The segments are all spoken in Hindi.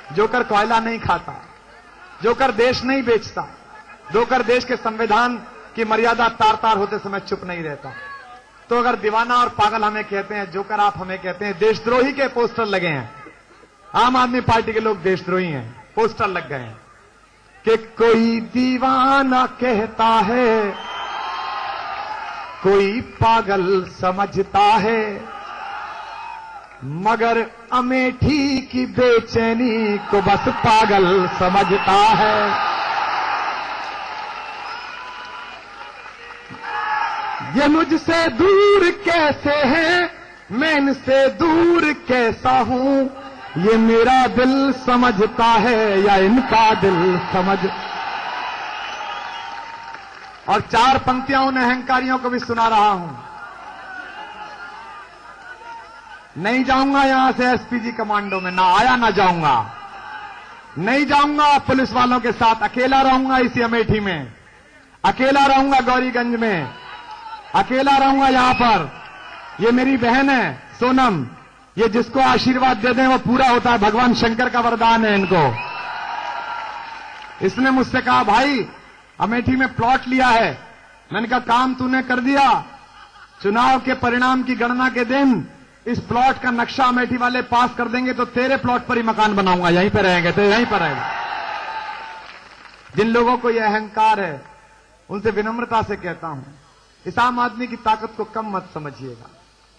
जोकर कोयला नहीं खाता, जोकर देश नहीं बेचता, जोकर देश के संविधान की मर्यादा तार तार होते समय चुप नहीं रहता। तो अगर दीवाना और पागल हमें कहते हैं, जोकर आप हमें कहते हैं, देशद्रोही के पोस्टर लगे हैं, आम आदमी पार्टी के लोग देशद्रोही हैं, पोस्टर लग गए हैं कि कोई दीवाना कहता है, कोई पागल समझता है, मगर अमेठी की बेचैनी को बस पागल समझता है। ये मुझसे दूर कैसे है, मैं इनसे दूर कैसा हूं, ये मेरा दिल समझता है या इनका दिल समझ। और 4 पंक्तियां उन अहंकारियों को भी सुना रहा हूं। नहीं जाऊंगा यहां से एसपीजी कमांडो में, ना आया ना जाऊंगा, नहीं जाऊंगा पुलिस वालों के साथ, अकेला रहूंगा इसी अमेठी में, अकेला रहूंगा गौरीगंज में, अकेला रहूंगा यहां पर। ये मेरी बहन है सोनम, ये जिसको आशीर्वाद दे दें वो पूरा होता है, भगवान शंकर का वरदान है इनको। इसने मुझसे कहा भाई अमेठी में प्लॉट लिया है, मैंने कहा काम तूने कर दिया, चुनाव के परिणाम की गणना के दिन इस प्लॉट का नक्शा अमेठी वाले पास कर देंगे तो तेरे प्लॉट पर ही मकान बनाऊंगा, यहीं पे रहेंगे तो यहीं पर रहेंगे। जिन लोगों को यह अहंकार है उनसे विनम्रता से कहता हूं, इस आम आदमी की ताकत को कम मत समझिएगा।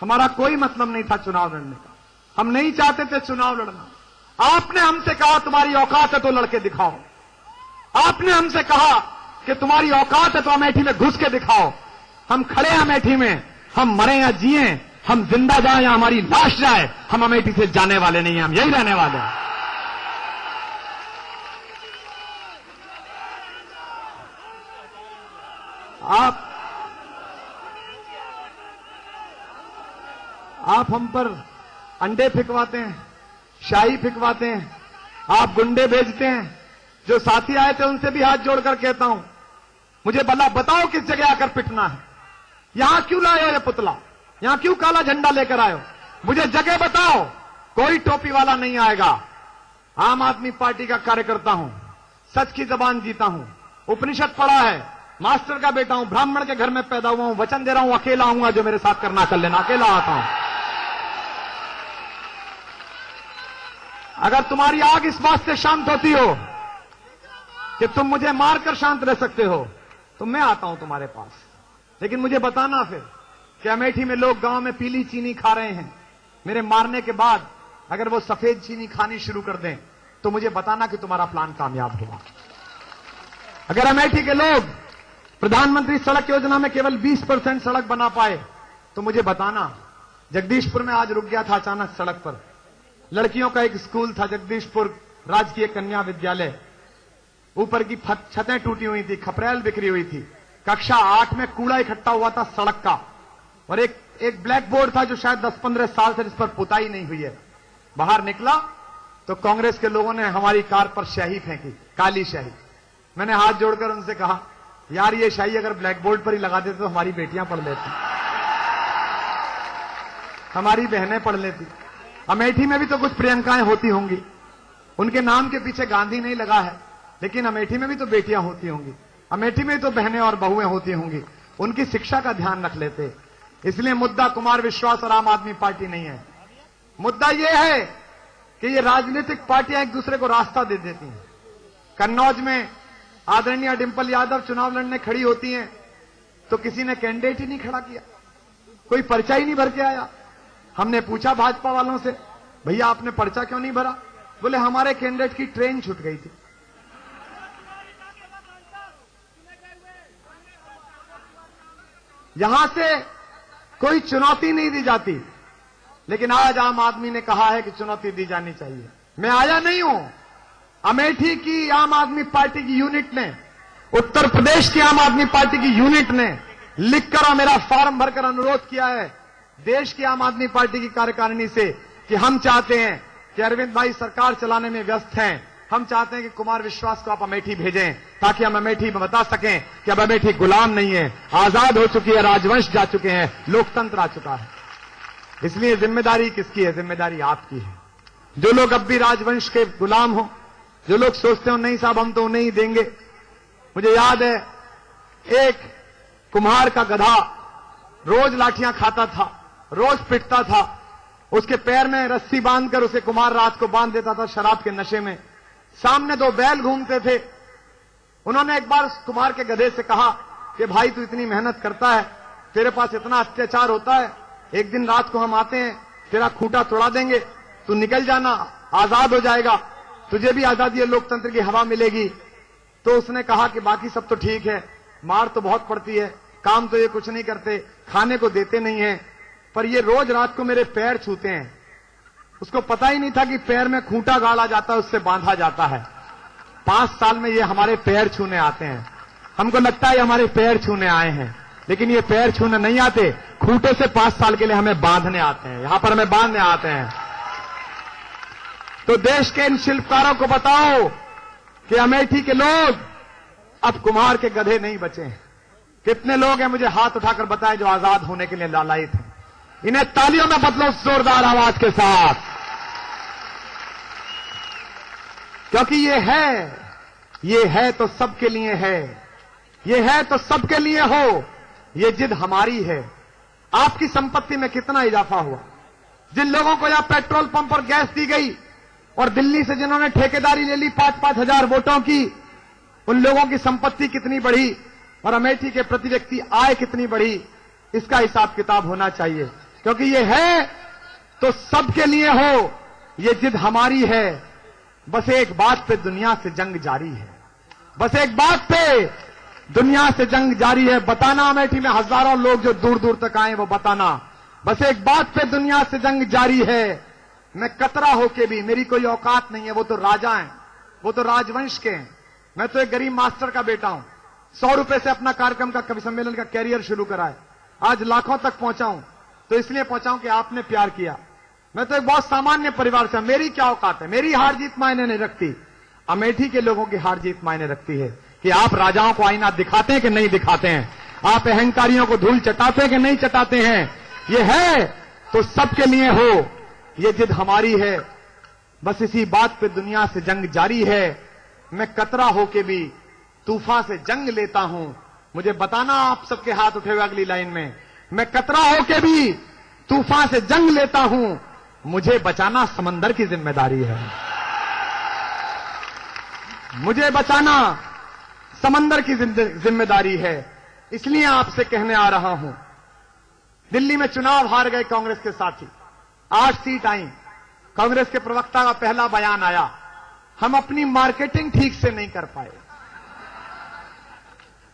हमारा कोई मतलब नहीं था चुनाव लड़ने का, हम नहीं चाहते थे चुनाव लड़ना। आपने हमसे कहा तुम्हारी औकात है तो लड़के दिखाओ, आपने हमसे कहा कि तुम्हारी औकात है तो अमेठी में घुस के दिखाओ। हम खड़े हैं अमेठी में, हम मरे या जिए, हम जिंदा जाए या हमारी लाश जाए, हम अमेठी से जाने वाले नहीं हैं, हम यही रहने वाले हैं। आप हम पर अंडे फेंकवाते हैं, शाही फेंकवाते हैं, आप गुंडे भेजते हैं। जो साथी आए थे उनसे भी हाथ जोड़कर कहता हूं, मुझे भला बताओ किस जगह आकर पिटना है, यहां क्यों लाए हो ये पुतला, यहां क्यों काला झंडा लेकर आए हो, मुझे जगह बताओ। कोई टोपी वाला नहीं आएगा। आम आदमी पार्टी का कार्यकर्ता हूं, सच की जबान जीता हूं, उपनिषद पढ़ा है, मास्टर का बेटा हूं, ब्राह्मण के घर में पैदा हुआ हूं, वचन दे रहा हूं अकेला आऊंगा, जो मेरे साथ करना कर लेना, अकेला आता हूं। अगर तुम्हारी आग इस बात से शांत होती हो कि तुम मुझे मारकर शांत रह सकते हो तो मैं आता हूं तुम्हारे पास, लेकिन मुझे बताना फिर कि अमेठी में लोग गांव में पीली चीनी खा रहे हैं, मेरे मारने के बाद अगर वो सफेद चीनी खानी शुरू कर दें तो मुझे बताना कि तुम्हारा प्लान कामयाब होगा। अगर अमेठी के लोग प्रधानमंत्री सड़क योजना में केवल 20% सड़क बना पाए तो मुझे बताना। जगदीशपुर में आज रुक गया था अचानक सड़क पर, लड़कियों का एक स्कूल था जगदीशपुर राजकीय कन्या विद्यालय, ऊपर की छतें टूटी हुई थी, खपरेल बिखरी हुई थी, कक्षा 8 में कूड़ा इकट्ठा हुआ था सड़क का, और एक ब्लैक बोर्ड था जो शायद 10-15 साल से जिस पर पुताई नहीं हुई है। बाहर निकला तो कांग्रेस के लोगों ने हमारी कार पर स्याही फेंकी, काली स्याही। मैंने हाथ जोड़कर उनसे कहा, यार ये स्याही अगर ब्लैक बोर्ड पर ही लगा देते तो हमारी बेटियां पढ़ लेती, हमारी बहनें पढ़ लेती। अमेठी में भी तो कुछ प्रियंकाएं होती होंगी, उनके नाम के पीछे गांधी नहीं लगा है, लेकिन अमेठी में भी तो बेटियां होती होंगी, अमेठी में तो बहनें और बहुएं होती होंगी, उनकी शिक्षा का ध्यान रख लेते। इसलिए मुद्दा कुमार विश्वास और आम आदमी पार्टी नहीं है, मुद्दा यह है कि ये राजनीतिक पार्टियां एक दूसरे को रास्ता दे देती हैं। कन्नौज में आदरणीय डिंपल यादव चुनाव लड़ने खड़ी होती हैं तो किसी ने कैंडिडेट ही नहीं खड़ा किया, कोई पर्चा ही नहीं भर के आया। हमने पूछा भाजपा वालों से, भैया आपने पर्चा क्यों नहीं भरा? बोले हमारे कैंडिडेट की ट्रेन छूट गई थी। यहां से कोई चुनौती नहीं दी जाती, लेकिन आज आम आदमी ने कहा है कि चुनौती दी जानी चाहिए। मैं आया नहीं हूं, अमेठी की आम आदमी पार्टी की यूनिट ने, उत्तर प्रदेश की आम आदमी पार्टी की यूनिट ने लिखकर और मेरा फॉर्म भरकर अनुरोध किया है देश की आम आदमी पार्टी की कार्यकारिणी से कि हम चाहते हैं कि अरविंद भाई सरकार चलाने में व्यस्त हैं, हम चाहते हैं कि कुमार विश्वास को आप अमेठी भेजें ताकि हम अमेठी में बता सकें कि अब अमेठी गुलाम नहीं है, आजाद हो चुकी है, राजवंश जा चुके हैं, लोकतंत्र आ चुका है। इसलिए जिम्मेदारी किसकी है? जिम्मेदारी आपकी है। जो लोग अब भी राजवंश के गुलाम हो, जो लोग सोचते हो नहीं साहब हम तो उन्हें ही देंगे। मुझे याद है एक कुम्हार का गधा रोज लाठियां खाता था, रोज पिटता था, उसके पैर में रस्सी बांधकर उसे कुम्हार रात को बांध देता था शराब के नशे में। सामने दो बैल घूमते थे। उन्होंने एक बार कुम्हार के गधे से कहा कि भाई तू इतनी मेहनत करता है, तेरे पास इतना अत्याचार होता है, एक दिन रात को हम आते हैं, तेरा खूंटा तोड़ा देंगे, तू निकल जाना, आजाद हो जाएगा, तुझे भी आजादी है, लोकतंत्र की हवा मिलेगी। तो उसने कहा कि बाकी सब तो ठीक है, मार तो बहुत पड़ती है, काम तो ये कुछ नहीं करते, खाने को देते नहीं है, पर ये रोज रात को मेरे पैर छूते हैं। उसको पता ही नहीं था कि पैर में खूंटा गाड़ा जाता है, उससे बांधा जाता है। 5 साल में ये हमारे पैर छूने आते हैं। हमको लगता है हमारे पैर छूने आए हैं, लेकिन ये पैर छूने नहीं आते, खूंटे से 5 साल के लिए हमें बांधने आते हैं, यहां पर हमें बांधने आते हैं। तो देश के इन शिल्पकारों को बताओ कि अमेठी के लोग अब कुम्हार के गधे नहीं बचे हैं। कितने लोग हैं मुझे हाथ उठाकर बताएं जो आजाद होने के लिए लालायित हैं। इन्हें तालियों में बदलो जोरदार आवाज के साथ, क्योंकि ये है तो सबके लिए है, ये है तो सबके लिए हो, ये जिद हमारी है। आपकी संपत्ति में कितना इजाफा हुआ? जिन लोगों को यहां पेट्रोल पंप पर गैस दी गई और दिल्ली से जिन्होंने ठेकेदारी ले ली 5-5 हजार वोटों की, उन लोगों की संपत्ति कितनी बढ़ी और अमेठी के प्रति व्यक्ति आय कितनी बढ़ी, इसका हिसाब किताब होना चाहिए। क्योंकि ये है तो सबके लिए हो, ये जिद हमारी है। बस एक बात पे दुनिया से जंग जारी है, बस एक बात पे दुनिया से जंग जारी है। बताना अमेठी में हजारों लोग जो दूर दूर तक आए वो बताना, बस एक बात पे दुनिया से जंग जारी है। मैं कतरा होके भी, मेरी कोई औकात नहीं है, वो तो राजा हैं, वो तो राजवंश के हैं। मैं तो एक गरीब मास्टर का बेटा हूं, 100 रुपए से अपना कार्यक्रम का कवि सम्मेलन का कैरियर शुरू करा है, आज लाखों तक पहुंचाऊं तो इसलिए पहुंचाऊं कि आपने प्यार किया। मैं तो एक बहुत सामान्य परिवार से, मेरी क्या औकात है, मेरी हार जीत मायने नहीं रखती, अमेठी के लोगों की हार जीत मायने रखती है कि आप राजाओं को आईना दिखाते हैं कि नहीं दिखाते हैं, आप अहंकारियों को धूल चटाते हैं कि नहीं चटाते हैं। ये है तो सबके लिए हो, ये जिद हमारी है। बस इसी बात पे दुनिया से जंग जारी है। मैं कतरा होके भी तूफान से जंग लेता हूं। मुझे बताना आप सबके हाथ उठे हुए अगली लाइन में, मैं कतरा होके भी तूफान से जंग लेता हूं, मुझे बचाना समंदर की जिम्मेदारी है, मुझे बचाना समंदर की जिम्मेदारी है। इसलिए आपसे कहने आ रहा हूं, दिल्ली में चुनाव हार गए कांग्रेस के साथी, 8 सीट आई, कांग्रेस के प्रवक्ता का पहला बयान आया, हम अपनी मार्केटिंग ठीक से नहीं कर पाए।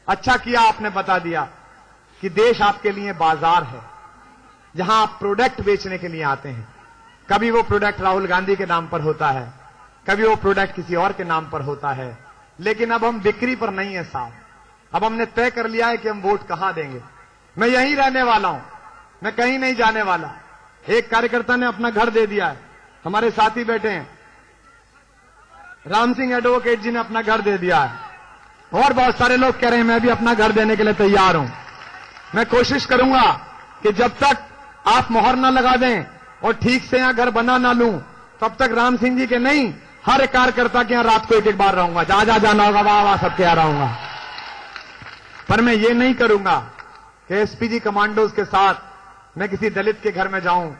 अच्छा किया आपने बता दिया कि देश आपके लिए बाजार है, जहां आप प्रोडक्ट बेचने के लिए आते हैं। कभी वो प्रोडक्ट राहुल गांधी के नाम पर होता है, कभी वो प्रोडक्ट किसी और के नाम पर होता है, लेकिन अब हम बिक्री पर नहीं है साहब। अब हमने तय कर लिया है कि हम वोट कहां देंगे। मैं यहीं रहने वाला हूं, मैं कहीं नहीं जाने वाला। एक कार्यकर्ता ने अपना घर दे दिया है, हमारे साथी बैठे हैं, राम सिंह एडवोकेट जी ने अपना घर दे दिया है, और बहुत सारे लोग कह रहे हैं मैं भी अपना घर देने के लिए तैयार हूं। मैं कोशिश करूंगा कि जब तक आप मोहर ना लगा दें और ठीक से यहां घर बना ना लूं, तब तक राम सिंह जी के नहीं, हर एक कार्यकर्ता के यहां रात को 1-1 बार रहूंगा, जहां जाना होगा वहां सबके यहां रहूंगा। पर मैं ये नहीं करूंगा कि एसपीजी कमांडोज के साथ मैं किसी दलित के घर में जाऊं,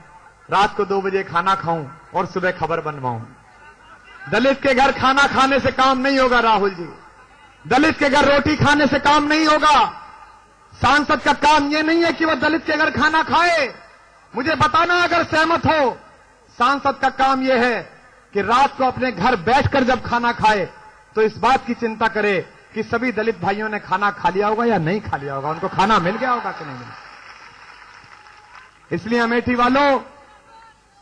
रात को 2 बजे खाना खाऊं और सुबह खबर बनवाऊं। दलित के घर खाना खाने से काम नहीं होगा राहुल जी, दलित के घर रोटी खाने से काम नहीं होगा। सांसद का काम यह नहीं है कि वह दलित के घर खाना खाए। मुझे बताना अगर सहमत हो, सांसद का काम यह है कि रात को अपने घर बैठकर जब खाना खाए तो इस बात की चिंता करे कि सभी दलित भाइयों ने खाना खा लिया होगा या नहीं खा लिया होगा, उनको खाना मिल गया होगा कि नहीं मिला। इसलिए अमेठी वालों,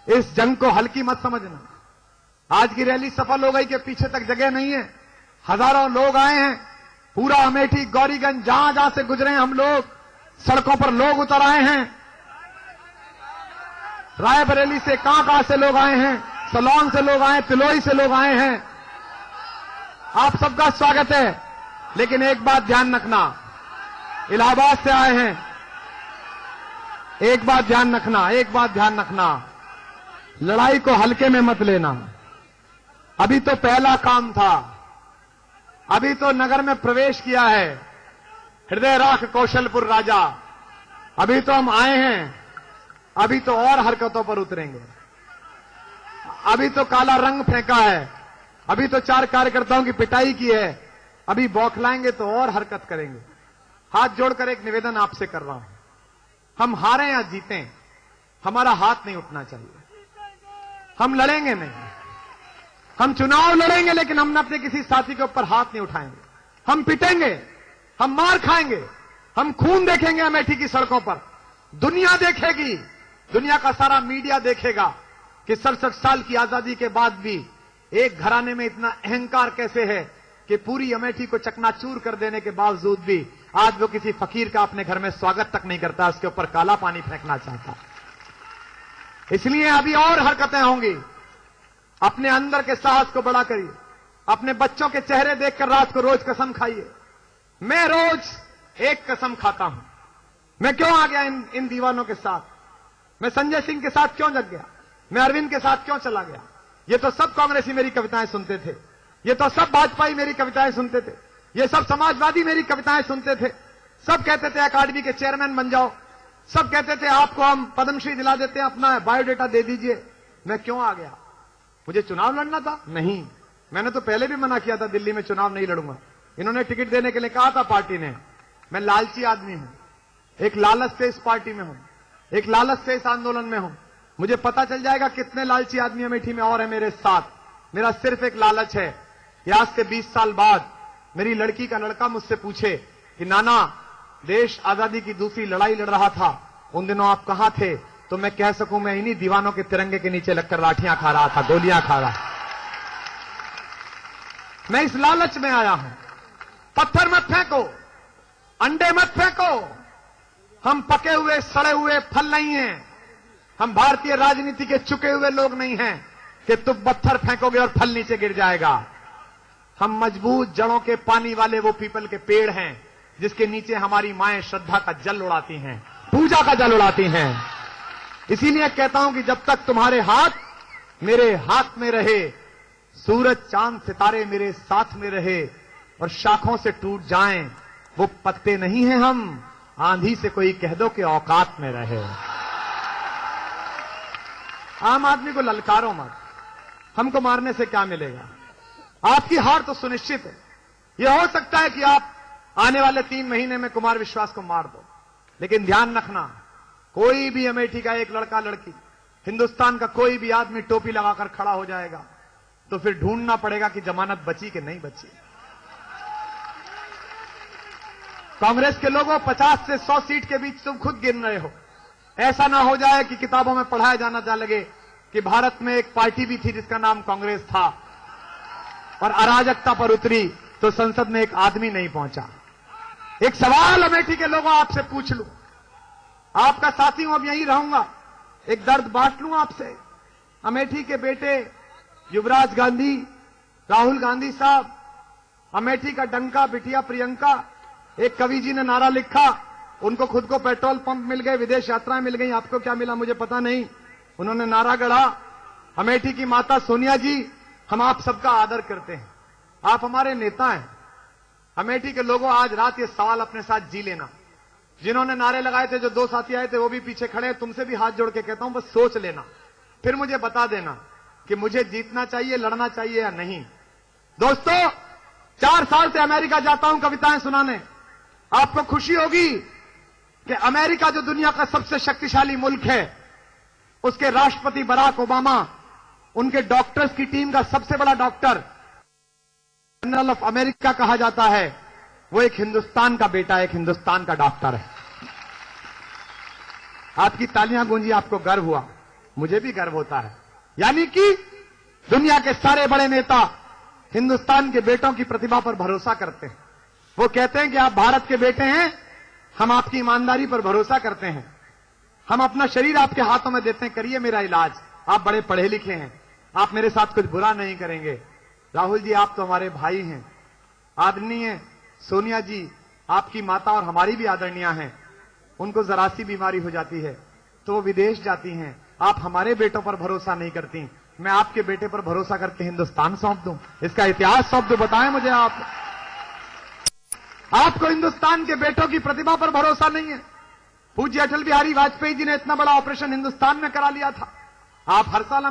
इस जंग को हल्की मत समझना। आज की रैली सफल हो गई कि पीछे तक जगह नहीं है, हजारों लोग आए हैं, पूरा अमेठी गौरीगंज जहां जहां से गुजरे हैं हम लोग, सड़कों पर लोग उतर आए हैं, रायबरेली से कहां से लोग आए हैं, सलोन से लोग आए, तिलोई से लोग आए हैं। आप सबका स्वागत है, लेकिन एक बात ध्यान रखना, इलाहाबाद से आए हैं, एक बात ध्यान रखना, लड़ाई को हल्के में मत लेना। अभी तो पहला काम था, अभी तो नगर में प्रवेश किया है। हृदय राख कौशलपुर राजा, अभी तो हम आए हैं, अभी तो और हरकतों पर उतरेंगे। अभी तो काला रंग फेंका है, अभी तो 4 कार्यकर्ताओं की पिटाई की है, अभी बौखलाएंगे तो और हरकत करेंगे। हाथ जोड़कर एक निवेदन आपसे कर रहा हूं, हम हारें या जीतें, हमारा हाथ नहीं उठना चाहिए। हम लड़ेंगे नहीं, हम चुनाव लड़ेंगे, लेकिन हम अपने किसी साथी के ऊपर हाथ नहीं उठाएंगे। हम पिटेंगे, हम मार खाएंगे, हम खून देखेंगे अमेठी की सड़कों पर। दुनिया देखेगी, दुनिया का सारा मीडिया देखेगा कि 67 साल की आजादी के बाद भी एक घराने में इतना अहंकार कैसे है कि पूरी अमेठी को चकनाचूर कर देने के बावजूद भी आज वो किसी फकीर का अपने घर में स्वागत तक नहीं करता, उसके ऊपर काला पानी फेंकना चाहता। इसलिए अभी और हरकतें होंगी। अपने अंदर के साहस को बड़ा करिए, अपने बच्चों के चेहरे देखकर रात को रोज कसम खाइए। मैं रोज एक कसम खाता हूं। मैं क्यों आ गया इन दीवानों के साथ? मैं संजय सिंह के साथ क्यों जग गया? मैं अरविंद के साथ क्यों चला गया? ये तो सब कांग्रेसी मेरी कविताएं सुनते थे, ये तो सब भाजपाई मेरी कविताएं सुनते थे, ये सब समाजवादी मेरी कविताएं सुनते थे। सब कहते थे अकादमी के चेयरमैन बन जाओ, सब कहते थे आपको हम पद्मश्री दिला देते हैं, अपना बायोडेटा दे दीजिए। मैं क्यों आ गया? मुझे चुनाव लड़ना था? नहीं, मैंने तो पहले भी मना किया था, दिल्ली में चुनाव नहीं लड़ूंगा। इन्होंने टिकट देने के लिए कहा था पार्टी ने। मैं लालची आदमी हूं, एक लालच से इस पार्टी में हूं, एक लालच से इस आंदोलन में हूं। मुझे पता चल जाएगा कितने लालची आदमी अमेठी में और है मेरे साथ। मेरा सिर्फ एक लालच है कि आज से 20 साल बाद मेरी लड़की का लड़का मुझसे पूछे कि नाना, देश आजादी की दूसरी लड़ाई लड़ रहा था, उन दिनों आप कहां थे? तो मैं कह सकूं मैं इन्हीं दीवानों के तिरंगे के नीचे लगकर लाठियां खा रहा था, गोलियां खा रहा। मैं इस लालच में आया हूं। पत्थर मत फेंको, अंडे मत फेंको। हम पके हुए सड़े हुए फल नहीं हैं। हम भारतीय राजनीति के चुके हुए लोग नहीं हैं कि तुम पत्थर फेंकोगे और फल नीचे गिर जाएगा। हम मजबूत जड़ों के पानी वाले वो पीपल के पेड़ हैं जिसके नीचे हमारी माएं श्रद्धा का जल उड़ाती हैं, पूजा का जल उड़ाती हैं। इसीलिए कहता हूं कि जब तक तुम्हारे हाथ मेरे हाथ में रहे, सूरज चांद सितारे मेरे साथ में रहे और शाखों से टूट जाएं, वो पत्ते नहीं हैं हम, आंधी से कोई कह दो कि औकात में रहे। आम आदमी को ललकारो मत, हमको मारने से क्या मिलेगा? आपकी हार तो सुनिश्चित है। यह हो सकता है कि आप आने वाले 3 महीने में कुमार विश्वास को मार दो, लेकिन ध्यान रखना, कोई भी अमेठी का एक लड़का लड़की, हिंदुस्तान का कोई भी आदमी टोपी लगाकर खड़ा हो जाएगा तो फिर ढूंढना पड़ेगा कि जमानत बची कि नहीं बची। कांग्रेस के लोगों, 50 से 100 सीट के बीच तुम खुद गिन रहे हो। ऐसा ना हो जाए कि किताबों में पढ़ाया जाना जा लगे कि भारत में एक पार्टी भी थी जिसका नाम कांग्रेस था और अराजकता पर उतरी तो संसद में एक आदमी नहीं पहुंचा। एक सवाल अमेठी के लोगों आपसे पूछ लूं, आपका साथी हूं, अब यहीं रहूंगा, एक दर्द बांट लूं आपसे। अमेठी के बेटे युवराज गांधी, राहुल गांधी साहब, अमेठी का डंका बिटिया प्रियंका, एक कवि जी ने नारा लिखा, उनको खुद को पेट्रोल पंप मिल गए, विदेश यात्राएं मिल गई, आपको क्या मिला मुझे पता नहीं, उन्होंने नारा गढ़ा। अमेठी की माता सोनिया जी, हम आप सबका आदर करते हैं, आप हमारे नेता हैं। अमेठी के लोगों, आज रात ये सवाल अपने साथ जी लेना। जिन्होंने नारे लगाए थे, जो 2 साथी आए थे वो भी पीछे खड़े हैं, तुमसे भी हाथ जोड़ के कहता हूं, बस सोच लेना, फिर मुझे बता देना कि मुझे जीतना चाहिए, लड़ना चाहिए या नहीं। दोस्तों, 4 साल से अमेरिका जाता हूं कविताएं सुनाने। आपको खुशी होगी कि अमेरिका जो दुनिया का सबसे शक्तिशाली मुल्क है, उसके राष्ट्रपति बराक ओबामा, उनके डॉक्टर्स की टीम का सबसे बड़ा डॉक्टर, जनरल ऑफ अमेरिका कहा जाता है, वो एक हिंदुस्तान का बेटा, एक हिंदुस्तान का डॉक्टर है। आपकी तालियां गूंजी, आपको गर्व हुआ, मुझे भी गर्व होता है। यानी कि दुनिया के सारे बड़े नेता हिंदुस्तान के बेटों की प्रतिभा पर भरोसा करते हैं। वो कहते हैं कि आप भारत के बेटे हैं, हम आपकी ईमानदारी पर भरोसा करते हैं, हम अपना शरीर आपके हाथों में देते हैं, करिए मेरा इलाज, आप बड़े पढ़े लिखे हैं, आप मेरे साथ कुछ बुरा नहीं करेंगे। राहुल जी, आप तो हमारे भाई हैं। आदरणीय सोनिया जी, आपकी माता और हमारी भी आदरणीय हैं, उनको जरा सी बीमारी हो जाती है तो वो विदेश जाती हैं, आप हमारे बेटों पर भरोसा नहीं करती, मैं आपके बेटे पर भरोसा करके हिंदुस्तान सौंप दूं? इसका इतिहास सौंप दूं? बताएं मुझे आप। आपको हिंदुस्तान के बेटों की प्रतिभा पर भरोसा नहीं है? पूज्य अटल बिहारी वाजपेयी जी ने इतना बड़ा ऑपरेशन हिंदुस्तान में करा लिया था। आप हर साल